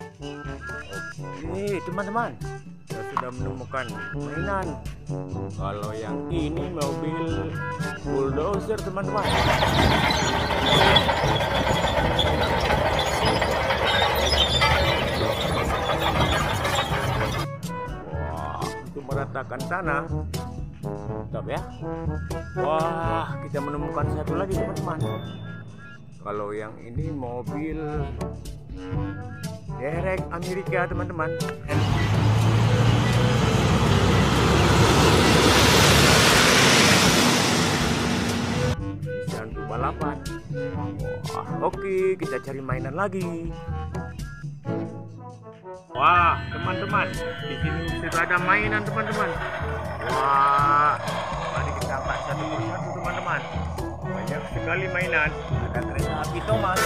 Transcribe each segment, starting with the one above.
Oke teman-teman, kita sudah menemukan mainan. Kalau yang ini mobil bulldozer teman-teman. Wah, untuk meratakan tanah. Mantap ya. Wah, kita menemukan satu lagi teman-teman. Kalau yang ini mobil derek Amerika teman-teman. Bisa untuk balapan. Wah, oke, kita cari mainan lagi. Wah, teman-teman, di sini sudah ada mainan teman-teman. Wah, mari kita angkat satu persatu teman-teman. Banyak sekali mainan. Ada kereta api Thomas.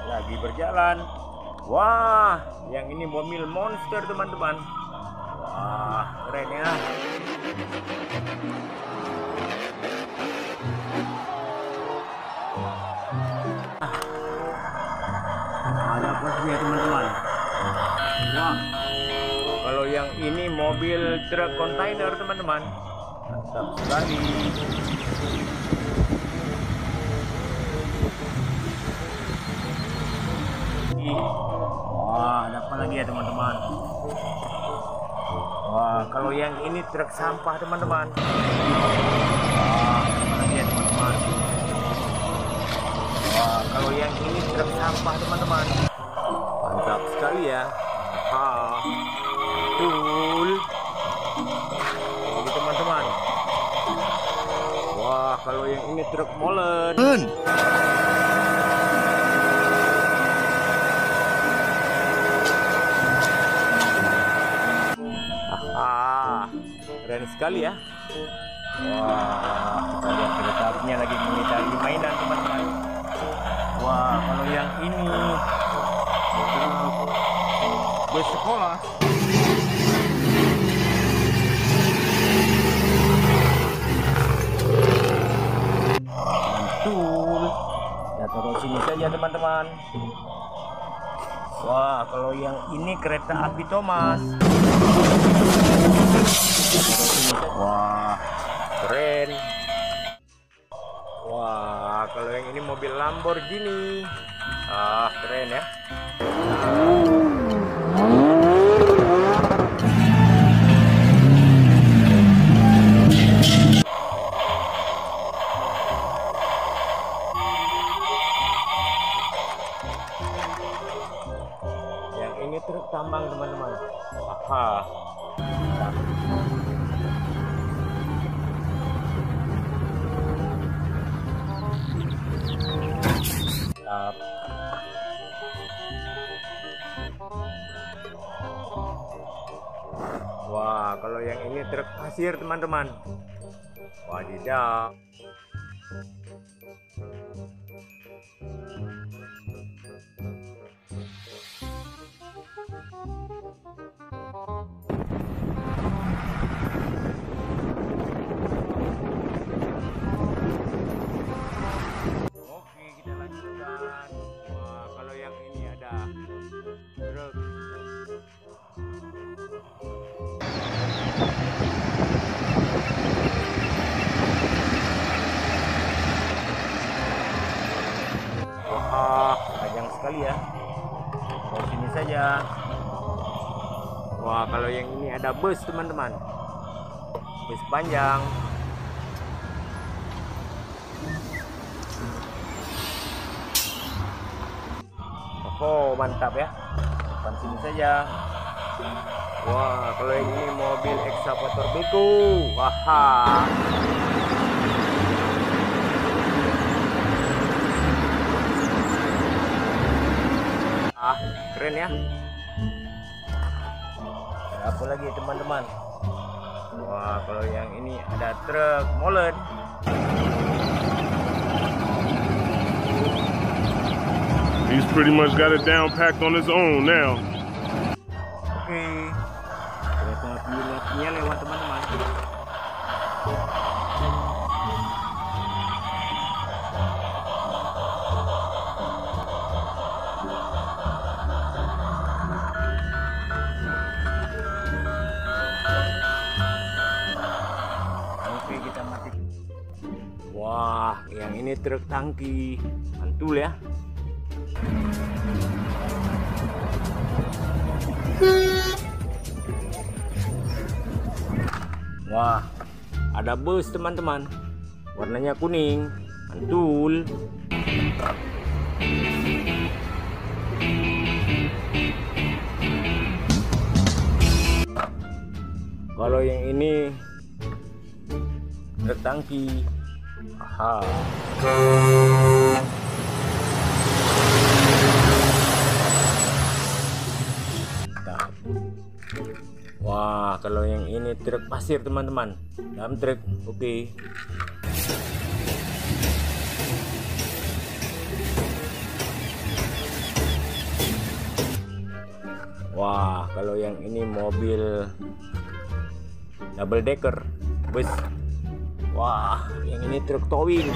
Lagi berjalan. Wah, yang ini mobil monster teman-teman. Wah, keren ya. Ada apa sih ya teman-teman? Wah, kalau yang ini mobil truk kontainer teman-teman. Mantap sekali. Wah, ada apa lagi ya teman-teman? Wah, kalau yang ini truk sampah teman-teman. Wah, ada apa lagi ya teman-teman? Wah, kalau yang ini truk sampah teman-teman. Mantap sekali ya. Betul. Ini teman-teman. Wah, kalau yang ini truk molen. Keren sekali ya. Wah, kita lihat kereta apinya lagi mencari mainan teman-teman. Wah, kalau yang ini bus sekolah. Mantul. Ya taruh sini saja teman-teman. Wah, kalau yang ini kereta api Thomas. Wah, keren. Wah, kalau yang ini mobil Lamborghini. Ah, keren ya. Yang ini truk tambang teman-teman. Aha. Wah, kalau yang ini truk pasir teman-teman. Wadidaw. Oke, kita lanjutkan. Wah, kalau yang ini ada truk. Wah, panjang sekali ya. Di sini saja. Wah, kalau yang ini ada bus teman-teman. Bus panjang. Oh, mantap ya. Depan sini saja. Wah, kalau yang ini mobil ekskavator Beko. Wah. Ah, keren ya. Ada apa lagi teman-teman? Wah, kalau yang ini ada truk molen. He's pretty much got it down packed on his own now. Oke. Kereta apinya lewat teman-teman. truk tangki mantul ya. Wah, ada bus teman-teman, warnanya kuning, mantul. Kalau yang ini truk tangki. Aha. Mantap. Wah, kalau yang ini truk pasir teman-teman, dalam truk. Oke. Wah, kalau yang ini mobil double decker, bus. Wah, yang ini truk towing.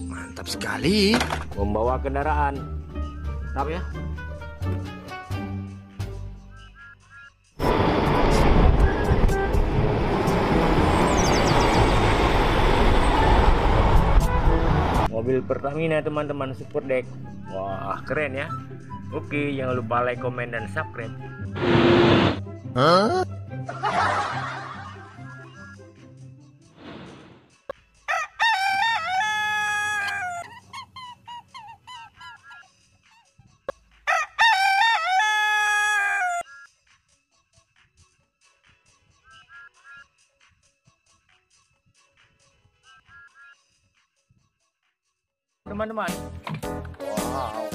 Mantap sekali. Membawa kendaraan. Mantap ya. Mobil Pertamina teman-teman, super deck. Wah, keren ya. Oke, jangan lupa like, komen, dan subscribe. Teman-teman, wow,